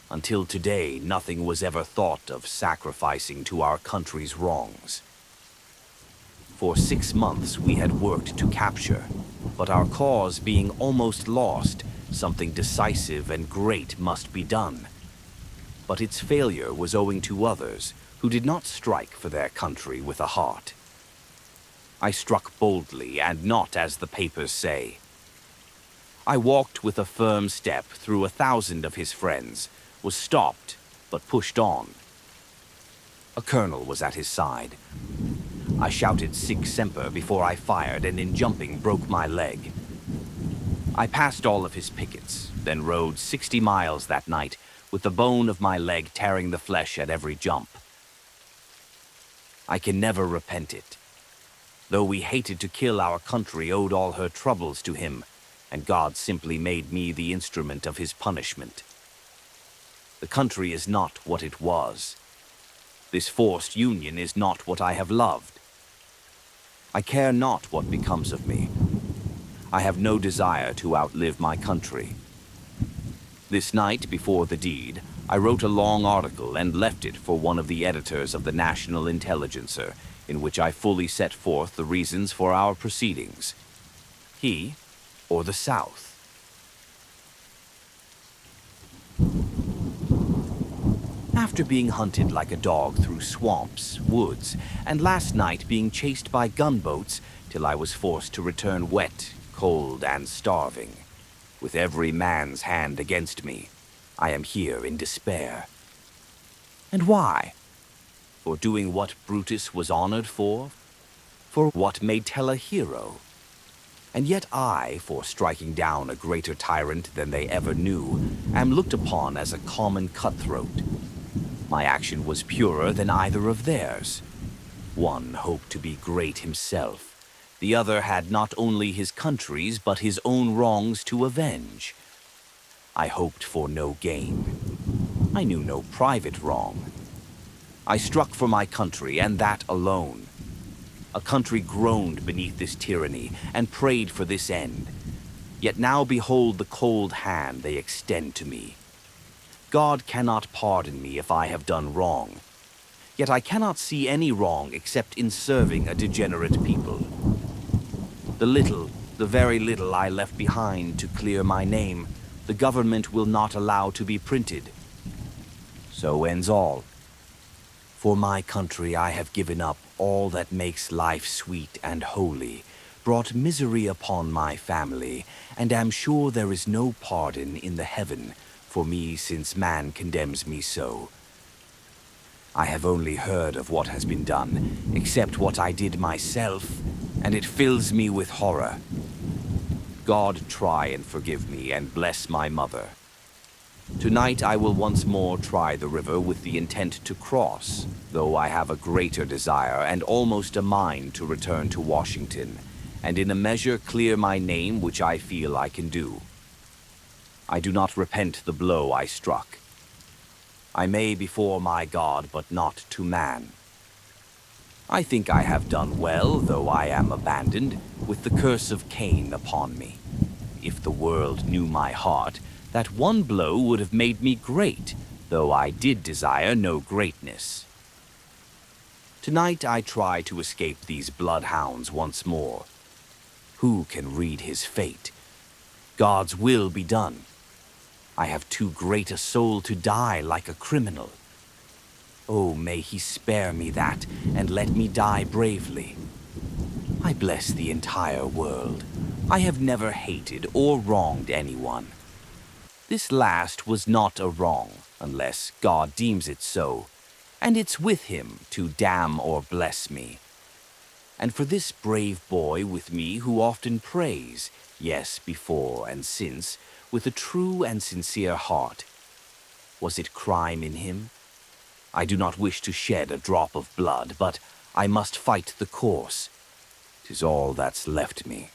Until today, nothing was ever thought of sacrificing to our country's wrongs. For 6 months we had worked to capture, but our cause being almost lost, something decisive and great must be done. But its failure was owing to others who did not strike for their country with a heart. I struck boldly and not as the papers say. I walked with a firm step through 1,000 of his friends, was stopped, but pushed on. A colonel was at his side. I shouted Sic Semper before I fired, and in jumping broke my leg. I passed all of his pickets, then rode 60 miles that night, with the bone of my leg tearing the flesh at every jump. I can never repent it. Though we hated to kill, our country owed all her troubles to him, and God simply made me the instrument of his punishment. The country is not what it was. This forced union is not what I have loved. I care not what becomes of me. I have no desire to outlive my country. This night, before the deed, I wrote a long article and left it for one of the editors of the National Intelligencer, in which I fully set forth the reasons for our proceedings. He, or the South? After being hunted like a dog through swamps, woods, and last night being chased by gunboats till I was forced to return wet, cold, and starving, with every man's hand against me, I am here in despair. And why? For doing what Brutus was honored for? For what made Tell a hero? And yet I, for striking down a greater tyrant than they ever knew, am looked upon as a common cutthroat. My action was purer than either of theirs. One hoped to be great himself. The other had not only his country's, but his own wrongs to avenge. I hoped for no gain. I knew no private wrong. I struck for my country, and that alone. A country groaned beneath this tyranny, and prayed for this end. Yet now behold the cold hand they extend to me. God cannot pardon me if I have done wrong. Yet I cannot see any wrong except in serving a degenerate people. The very little I left behind to clear my name, the government will not allow to be printed. So ends all. For my country I have given up all that makes life sweet and holy, brought misery upon my family, and am sure there is no pardon in the heaven for me since man condemns me so. I have only heard of what has been done, except what I did myself, and it fills me with horror. God try and forgive me and bless my mother. Tonight I will once more try the river with the intent to cross, though I have a greater desire and almost a mind to return to Washington, and in a measure clear my name, which I feel I can do. I do not repent the blow I struck. I may before my God, but not to man. I think I have done well, though I am abandoned, with the curse of Cain upon me. If the world knew my heart, that one blow would have made me great, though I did desire no greatness. Tonight I try to escape these bloodhounds once more. Who can read his fate? God's will be done. I have too great a soul to die like a criminal. Oh, may he spare me that, and let me die bravely. I bless the entire world. I have never hated or wronged anyone. This last was not a wrong, unless God deems it so, and it's with him to damn or bless me. And for this brave boy with me who often prays, yes, before and since, with a true and sincere heart. Was it crime in him? I do not wish to shed a drop of blood, but I must fight the course. 'Tis all that's left me.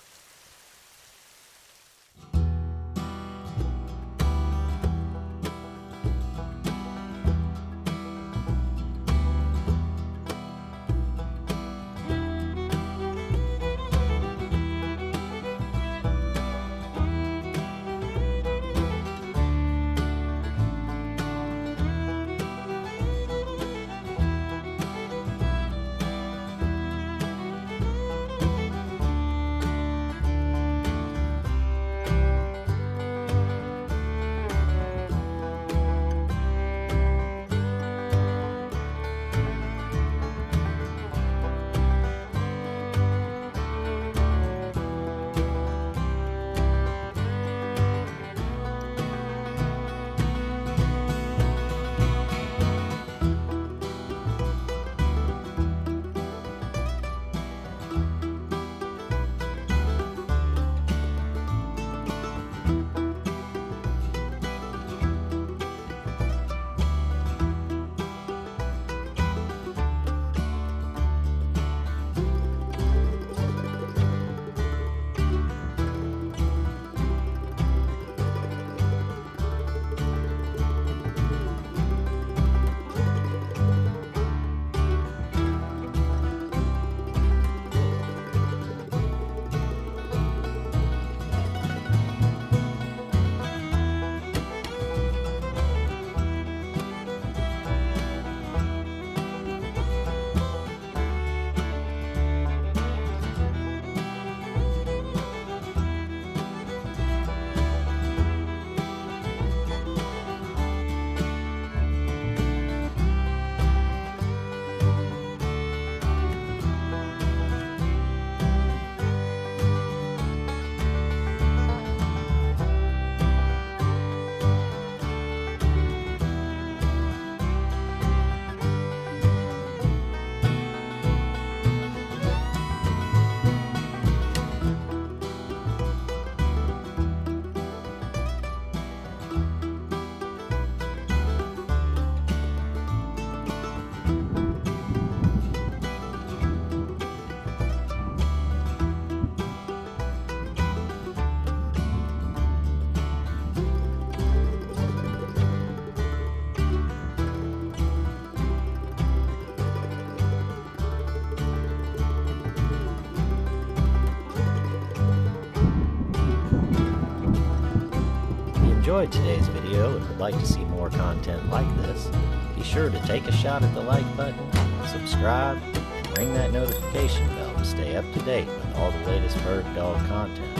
enjoyed today's video and would like to see more content like this, be sure to take a shot at the like button, subscribe, and ring that notification bell to stay up to date with all the latest BirdDogg content.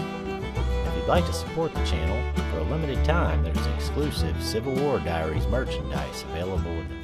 If you'd like to support the channel, for a limited time there's exclusive Civil War Diaries merchandise available at the